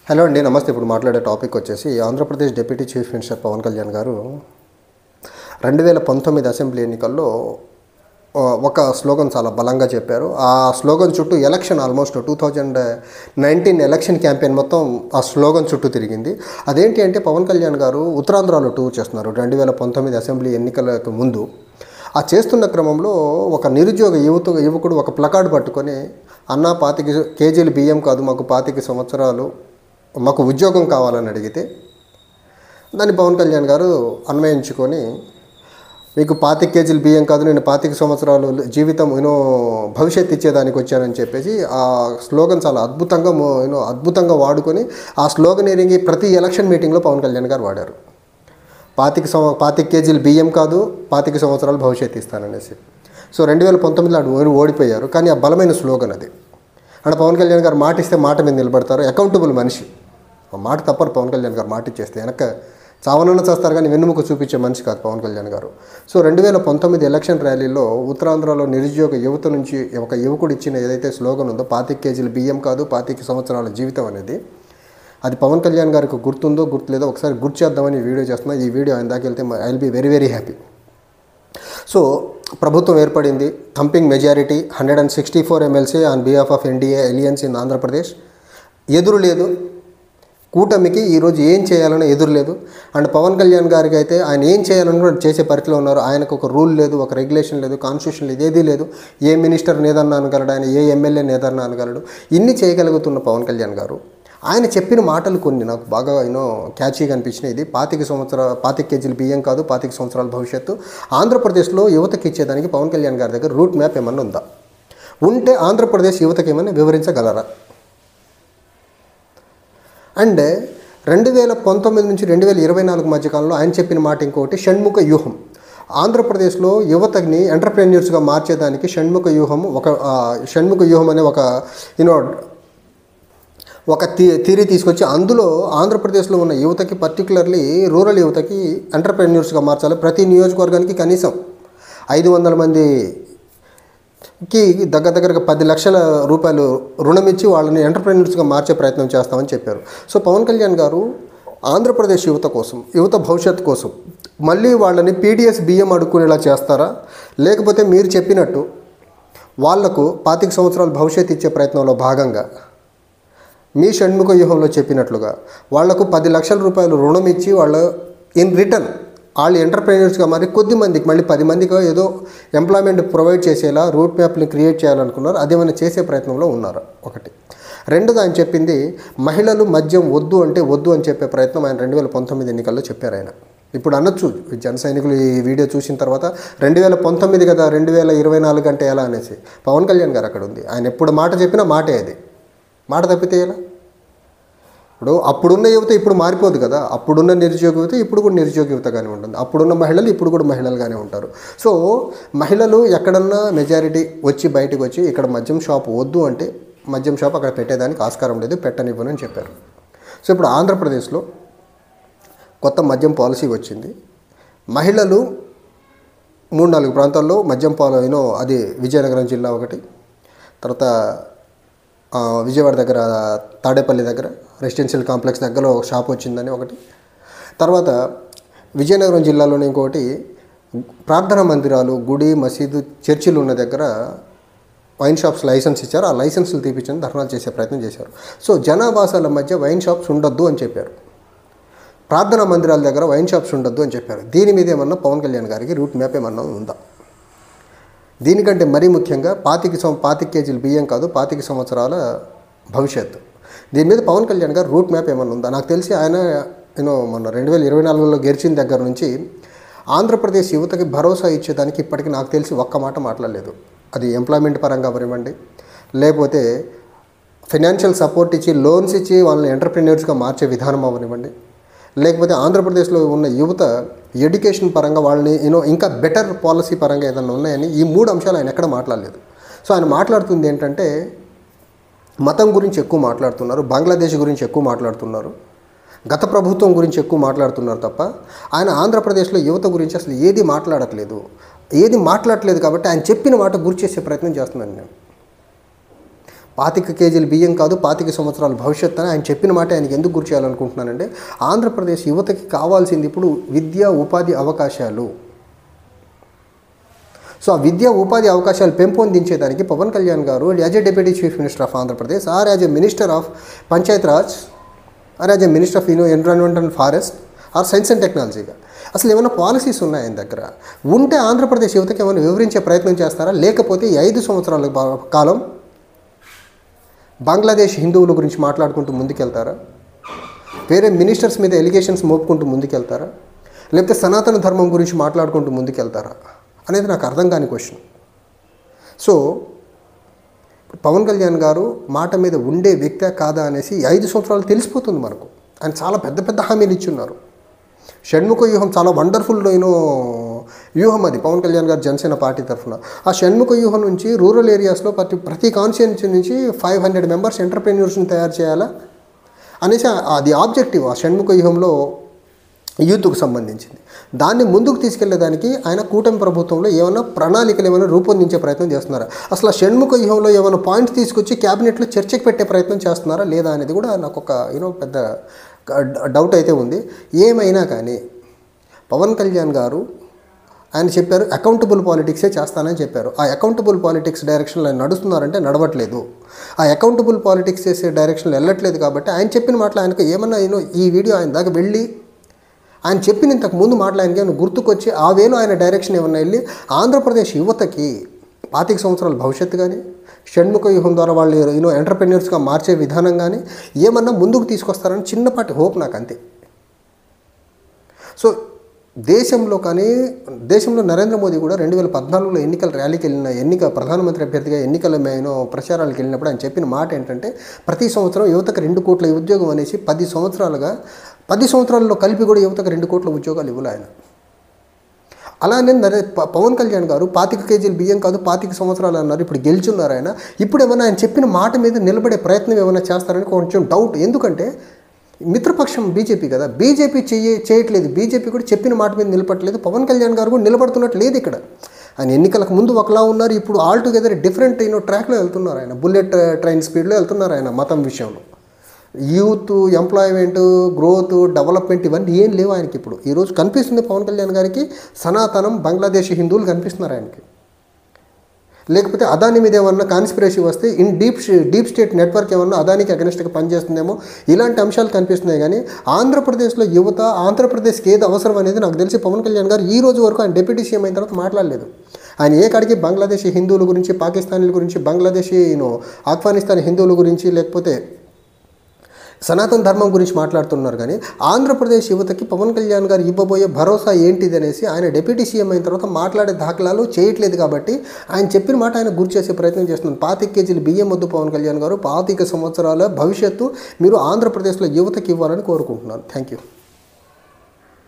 Hello అండి, నమస్తే. ఇప్పుడు మాట్లాడే టాపిక్ వచ్చేసి Andhra Pradesh deputy chief minister Pawan Kalyan garu 2019 assembly ఎన్నికల్లో ఒక స్లోగన్ చాలా బలంగా చెప్పారు. ఆ స్లోగన్ చుట్టూ ఎలక్షన్ ఆల్మోస్ట్ 2019 ఎలక్షన్ క్యాంపెయిన్ మొత్తం ఆ స్లోగన్ చుట్టూ తిరిగింది. అదేంటి అంటే పవన్ కళ్యాణ్ గారు ఉత్తరాంధ్రలో టూర్ చేస్తున్నారు 2019 అసెంబ్లీ ఎన్నికలకు ముందు. ఆ చేస్తున్న క్రమంలో ఒక నిరుద్యోగ యువకుడు ఒక ప్లకార్డ్ పట్టుకొని, అన్న 25 కేజీలు బియ్యం కాదు, మాకు 25 సంవత్సరాలు, మాకు ఉద్యోగం కావాలని అడిగితే దాన్ని పవన్ కళ్యాణ్ గారు అన్వయించుకొని, మీకు 25 కేజీలు బియ్యం కాదు, నేను 25 సంవత్సరాలు జీవితం భవిష్యత్తు ఇచ్చేదానికి వచ్చానని చెప్పేసి ఆ స్లోగన్ చాలా అద్భుతంగా వాడుకొని ఆ స్లోగనీరింగ్ ప్రతి ఎలక్షన్ మీటింగ్లో పవన్ కళ్యాణ్ గారు వాడారు. 25 కేజీలు బియ్యం కాదు, 25 సంవత్సరాలు భవిష్యత్తు ఇస్తాననేసి. సో 2019లో ఓడిపోయారు, కానీ ఆ బలమైన స్లోగన్ అది. అంటే పవన్ కళ్యాణ్ గారు మాట ఇస్తే మాట మీద నిలబడతారు, అకౌంటబుల్ మనిషి. మాట తప్పరు పవన్ కళ్యాణ్ గారు. మాట ఇచ్చేస్తే వెనక చావనన్న చేస్తారు, కానీ వెన్నుముక చూపించే మనిషి కాదు పవన్ కళ్యాణ్ గారు. సో 2019 ఎలక్షన్ ర్యాలీలో ఉత్తరాంధ్రలో నిరుద్యోగ యువత నుంచి ఒక యువకుడు ఇచ్చిన ఏదైతే స్లోగన్ ఉందో, 25 కేజీలు బియ్యం కాదు, 25 సంవత్సరాల జీవితం అనేది, అది పవన్ కళ్యాణ్ గారికి గుర్తుందో గుర్తులేదో ఒకసారి గుర్తు చేద్దామని వీడియో చేస్తున్నా. ఈ వీడియో ఆయన దాకా వెళ్తే I will be very very happy. So ప్రభుత్వం ఏర్పడింది, thumping majority, 164 MLC on behalf of NDA alliance in Andhra Pradesh. ఎదురు లేదు కూటమికి, ఈరోజు ఏం చేయాలనో ఎదురు లేదు. అండ్ పవన్ కళ్యాణ్ గారికి అయితే ఆయన ఏం చేయాలని కూడా చేసే పరిస్థితిలో ఉన్నారు. ఆయనకు ఒక రూల్ లేదు, ఒక రెగ్యులేషన్ లేదు, కాన్స్టిట్యూషన్ లేదు, ఏదీ లేదు. ఏ మినిస్టర్ నేదన్నా అనగలడు, ఆయన ఏ ఎమ్మెల్యే నేదన్నా అనగలడు. ఇన్ని చేయగలుగుతున్న పవన్ కళ్యాణ్ గారు ఆయన చెప్పిన మాటలు కొన్ని నాకు బాగా క్యాచీగా అనిపించినాయి. ఇది 25 కేజీలు బియ్యం కాదు, 25 సంవత్సరాల భవిష్యత్తు ఆంధ్రప్రదేశ్లో యువతకి ఇచ్చేదానికి పవన్ కళ్యాణ్ గారి దగ్గర రూట్ మ్యాప్ ఏమన్నా ఉందా? ఉంటే ఆంధ్రప్రదేశ్ యువతకి ఏమన్నా వివరించగలరా? అండ్ 2019 నుంచి 2024 మధ్యకాలంలో ఆయన చెప్పిన మాట ఇంకోటి, షణ్ముఖ వ్యూహం. ఆంధ్రప్రదేశ్లో యువతని ఎంటర్ప్రెన్యూర్స్గా మార్చేదానికి షణ్ముఖ వ్యూహం అనే ఒక థియరీ తీసుకొచ్చి, అందులో ఆంధ్రప్రదేశ్లో ఉన్న యువతకి, పర్టికులర్లీ రూరల్ యువతకి ఎంటర్ప్రెన్యూర్స్గా మార్చాలి. ప్రతి నియోజకవర్గానికి కనీసం 500 మందికి దగ్గరగా 10 లక్షల రూపాయలు రుణం ఇచ్చి వాళ్ళని ఎంటర్ప్రెన్యూర్స్గా మార్చే ప్రయత్నం చేస్తామని చెప్పారు. సో పవన్ కళ్యాణ్ గారు ఆంధ్రప్రదేశ్ యువత కోసం, యువత భవిష్యత్తు కోసం మళ్ళీ వాళ్ళని పీడిఎస్ బియ్యం అడుక్కునేలా చేస్తారా, లేకపోతే మీరు చెప్పినట్టు వాళ్లకు 25 సంవత్సరాల భవిష్యత్తు ఇచ్చే ప్రయత్నంలో భాగంగా మీ షణ్ముఖ వ్యూహంలో చెప్పినట్లుగా వాళ్లకు 10 లక్షల రూపాయలు రుణం ఇచ్చి వాళ్ళ ఇన్ రిటర్న్ వాళ్ళు ఎంటర్ప్రెన్యూర్స్గా మరి కొద్ది మందికి, మళ్ళీ 10 మందికి ఏదో ఎంప్లాయ్మెంట్ ప్రొవైడ్ చేసేలా రూట్ మ్యాప్ని క్రియేట్ చేయాలనుకున్నారు. అదేమైనా చేసే ప్రయత్నంలో ఉన్నారు? ఒకటి. రెండోది, ఆయన చెప్పింది మహిళలు మద్యం వద్దు అంటే వద్దు అని చెప్పే ప్రయత్నం ఆయన 2019 ఎన్నికల్లో చెప్పారు. ఆయన ఇప్పుడు అనొచ్చు జన సైనికులు ఈ వీడియో చూసిన తర్వాత 2019 కదా, 2024 అంటే ఎలా అనేసి. పవన్ కళ్యాణ్ గారు అక్కడ ఉంది. ఆయన ఎప్పుడు మాట చెప్పినా మాటే అది. మాట తప్పితే ఎలా? ఇప్పుడు అప్పుడున్న యువత ఇప్పుడు మారిపోదు కదా. అప్పుడున్న నిరుద్యోగ యువత ఇప్పుడు కూడా నిరుద్యోగ యువతగానే ఉంటుంది. అప్పుడున్న మహిళలు ఇప్పుడు కూడా మహిళలుగానే ఉంటారు. సో మహిళలు ఎక్కడన్నా మెజారిటీ వచ్చి బయటకు వచ్చి ఇక్కడ మద్యం షాప్ వద్దు అంటే మద్యం షాప్ అక్కడ పెట్టేదానికి ఆస్కారం లేదు, పెట్టనివ్వనని చెప్పారు. సో ఇప్పుడు ఆంధ్రప్రదేశ్లో కొత్త మద్యం పాలసీ వచ్చింది. మహిళలు 3-4 ప్రాంతాల్లో మద్యం అది విజయనగరం జిల్లా ఒకటి, తర్వాత విజయవాడ దగ్గర తాడేపల్లి దగ్గర రెసిడెన్షియల్ కాంప్లెక్స్ దగ్గర ఒక షాప్ వచ్చిందని ఒకటి, తర్వాత విజయనగరం జిల్లాలోనే ఇంకోటి ప్రార్థనా మందిరాలు, గుడి, మసీదు, చర్చిలు ఉన్న దగ్గర వైన్ షాప్స్ లైసెన్స్ ఇచ్చారు. ఆ లైసెన్సులు తీపించని ధర్నాలు చేసే ప్రయత్నం చేశారు. సో జనావాసాల మధ్య వైన్ షాప్స్ ఉండొద్దు అని చెప్పారు. ప్రార్థనా మందిరాల దగ్గర వైన్ షాప్స్ ఉండొద్దు అని చెప్పారు. దీని మీద ఏమన్నా పవన్ కళ్యాణ్ గారికి రూట్ మ్యాప్ ఏమన్నా ఉందా? దీనికంటే మరీ ముఖ్యంగా 25 కేజీలు బియ్యం కాదు, 25 సంవత్సరాల భవిష్యత్తు. దీని మీద పవన్ కళ్యాణ్ గారు రూట్ మ్యాప్ ఏమన్నా ఉందా? నాకు తెలిసి ఆయన మొన్న 2024లో గెలిచిన దగ్గర నుంచి ఆంధ్రప్రదేశ్ యువతకి భరోసా ఇచ్చేదానికి ఇప్పటికీ నాకు తెలిసి ఒక్క మాట మాట్లాడలేదు. అది ఎంప్లాయ్మెంట్ పరంగా అవనివ్వండి, లేకపోతే ఫైనాన్షియల్ సపోర్ట్ ఇచ్చి లోన్స్ ఇచ్చి వాళ్ళని ఎంటర్ప్రెన్యూర్స్గా మార్చే విధానం అవనివ్వండి, లేకపోతే ఆంధ్రప్రదేశ్లో ఉన్న యువత ఎడ్యుకేషన్ పరంగా వాళ్ళని ఇంకా బెటర్ పాలసీ పరంగా ఏదైనా ఉన్నాయని ఈ 3 అంశాలు ఆయన ఎక్కడ మాట్లాడలేదు. సో ఆయన మాట్లాడుతుంది ఏంటంటే మతం గురించి ఎక్కువ మాట్లాడుతున్నారు, బంగ్లాదేశ్ గురించి ఎక్కువ మాట్లాడుతున్నారు, గత ప్రభుత్వం గురించి ఎక్కువ మాట్లాడుతున్నారు తప్ప ఆయన ఆంధ్రప్రదేశ్లో యువత గురించి అసలు ఏది మాట్లాడట్లేదు కాబట్టి ఆయన చెప్పిన మాట గుర్తు చేసే ప్రయత్నం చేస్తున్నాను నేను. 25 కేజీలు బియ్యం కాదు 25 సంవత్సరాల భవిష్యత్తు అని ఆయన చెప్పిన మాట ఆయనకి ఎందుకు గుర్తు చేయాలనుకుంటున్నానంటే, ఆంధ్రప్రదేశ్ యువతకి కావాల్సింది ఇప్పుడు విద్యా ఉపాధి అవకాశాలు. సో ఆ విద్యా ఉపాధి అవకాశాలు పెంపొందించేదానికి Pawan Kalyan garu as a deputy chief minister of Andhra Pradesh, or as a minister of panchayat raj, or as a minister of environment and forest, or science and టెక్నాలజీగా అసలు ఏమైనా పాలసీస్ ఉన్నాయి ఆయన దగ్గర? ఉంటే ఆంధ్రప్రదేశ్ యువతకి ఏమైనా వివరించే ప్రయత్నం చేస్తారా? లేకపోతే ఈ 5 సంవత్సరాల కాలం బంగ్లాదేశ్ హిందువుల గురించి మాట్లాడుకుంటూ ముందుకెళ్తారా? వేరే మినిస్టర్స్ మీద ఎలిగేషన్స్ మోపుకుంటూ ముందుకెళ్తారా? లేకపోతే సనాతన ధర్మం గురించి మాట్లాడుకుంటూ ముందుకెళ్తారా అనేది నాకు అర్థం కాని క్వశ్చన్. సో పవన్ కళ్యాణ్ గారు మాట మీద ఉండే వ్యక్తే కాదా అనేసి 5 సంవత్సరాలు తెలిసిపోతుంది మనకు. ఆయన చాలా పెద్ద పెద్ద హామీలు ఇచ్చున్నారు. షణ్ముఖ వ్యూహం చాలా వండర్ఫుల్ వ్యూహం అది పవన్ కళ్యాణ్ గారు జనసేన పార్టీ తరఫున. ఆ షణ్ముఖ వ్యూహం నుంచి రూరల్ ఏరియాస్లో ప్రతి కాన్స్టిట్యున్సీ నుంచి 500 మెంబర్స్ ఎంటర్ప్రెన్యూర్స్ని తయారు చేయాలా అనేసి అది ఆబ్జెక్టివ్. ఆ షణ్ముఖ వ్యూహంలో యూత్కు సంబంధించింది. దాన్ని ముందుకు తీసుకెళ్లేదానికి ఆయన కూటమి ప్రభుత్వంలో ఏమైనా ప్రణాళికలు ఏమైనా రూపొందించే ప్రయత్నం చేస్తున్నారా? అసలు ఆ షణ్ముఖ వ్యూహంలో ఏమైనా పాయింట్స్ తీసుకొచ్చి క్యాబినెట్లో చర్చకు పెట్టే ప్రయత్నం చేస్తున్నారా లేదా అనేది కూడా నాకు ఒక పెద్ద డౌట్ అయితే ఉంది. ఏమైనా కానీ పవన్ కళ్యాణ్ గారు ఆయన చెప్పారు అకౌంటబుల్ పాలిటిక్సే చేస్తానని చెప్పారు. ఆ అకౌంటబుల్ పాలిటిక్స్ డైరెక్షన్లో ఆయన నడుస్తున్నారంటే నడవట్లేదు. ఆ అకౌంటబుల్ పాలిటిక్స్ చేసే డైరెక్షన్లో వెళ్ళట్లేదు. కాబట్టి ఆయన చెప్పిన మాటలు ఆయనకు ఏమన్నా ఈ వీడియో ఆయన దాకా వెళ్ళి ఆయన చెప్పిన ఇంతకు ముందు మాటలు ఆయనకి ఏమైనా గుర్తుకొచ్చి ఆ వేలో ఆయన డైరెక్షన్ ఏమన్నా వెళ్ళి ఆంధ్రప్రదేశ్ యువతకి 25 సంవత్సరాల భవిష్యత్తు కానీ షణ్ముఖ వ్యూహం ద్వారా వాళ్ళు ఎంటర్ప్రెన్యూర్స్గా మార్చే విధానం కానీ ఏమన్నా ముందుకు తీసుకొస్తారని చిన్నపాటి హోప్ నాకు అంతే. సో దేశంలో నరేంద్ర మోదీ కూడా 2014లో ఎన్నికల ర్యాలీకి వెళ్ళిన ప్రధానమంత్రి అభ్యర్థిగా ఎన్నికల ప్రచారాలకు వెళ్ళినప్పుడు ఆయన చెప్పిన మాట ఏంటంటే, ప్రతి సంవత్సరం యువతకు 2 కోట్ల ఉద్యోగం అనేసి 10 సంవత్సరాల్లో కలిపి కూడా యువతకు 2 కోట్ల ఉద్యోగాలు ఇవ్వాలి ఆయన. అలానే పవన్ కళ్యాణ్ గారు 25 కేజీలు బియ్యం కాదు 25 సంవత్సరాలు అన్నారు. ఇప్పుడు గెలుచున్నారు ఆయన. ఇప్పుడు ఏమైనా ఆయన చెప్పిన మాట మీద నిలబడే ప్రయత్నం ఏమైనా చేస్తారని కొంచెం డౌట్. ఎందుకంటే మిత్రపక్షం బీజేపీ కదా, బీజేపీ చేయట్లేదు. బీజేపీ కూడా చెప్పిన మాట మీద నిలబడట్లేదు. పవన్ కళ్యాణ్ గారు కూడా నిలబడుతున్నట్టు లేదు ఇక్కడ. ఆయన ఎన్నికలకు ముందు ఒకలా ఉన్నారు, ఇప్పుడు ఆల్ టుగెదర్ డిఫరెంట్ ట్రాక్లో వెళ్తున్నారు. ఆయన బుల్లెట్ ట్రైన్ స్పీడ్లో వెళ్తున్నారు ఆయన మతం విషయంలో. యూత్, ఎంప్లాయ్మెంట్, గ్రోత్, డెవలప్మెంట్ ఇవన్నీ ఏం లేవు ఆయనకి. ఇప్పుడు ఈరోజు కనిపిస్తుంది పవన్ కళ్యాణ్ గారికి సనాతనం, బంగ్లాదేశీ హిందువులు కనిపిస్తున్నారు ఆయనకి. లేకపోతే అదాని మీద ఏమన్నా కాన్స్పిరసీ వస్తే డీప్ స్టేట్ నెట్వర్క్ ఏమన్నా అదానికి అగెనిస్ట్గా పనిచేస్తుందేమో, ఇలాంటి అంశాలు కనిపిస్తున్నాయి. కానీ ఆంధ్రప్రదేశ్లో యువత, ఆంధ్రప్రదేశ్కి ఏది అవసరం అనేది నాకు తెలిసి పవన్ కళ్యాణ్ గారు ఈ రోజు వరకు ఆయన డిప్యూటీ సీఎం అయిన తర్వాత మాట్లాడలేదు. ఆయన ఏ కాడికి బంగ్లాదేశీ హిందువుల గురించి, పాకిస్తానీల గురించి, బంగ్లాదేశీ ఆఫ్ఘనిస్తాన్ హిందువుల గురించి, లేకపోతే సనాతన ధర్మం గురించి మాట్లాడుతున్నారు. కానీ ఆంధ్రప్రదేశ్ యువతకి పవన్ కళ్యాణ్ గారు ఇవ్వబోయే భరోసా ఏంటిది అనేసి ఆయన డిప్యూటీ సీఎం అయిన తర్వాత మాట్లాడే దాఖలాలు చేయట్లేదు. కాబట్టి ఆయన చెప్పిన మాట ఆయన గుర్తు చేసే ప్రయత్నం చేస్తున్నాను. 25 కేజీలు బియ్యం వద్దు పవన్ కళ్యాణ్ గారు, 25 సంవత్సరాల భవిష్యత్తు మీరు ఆంధ్రప్రదేశ్లో యువతకి ఇవ్వాలని కోరుకుంటున్నాను. Thank you.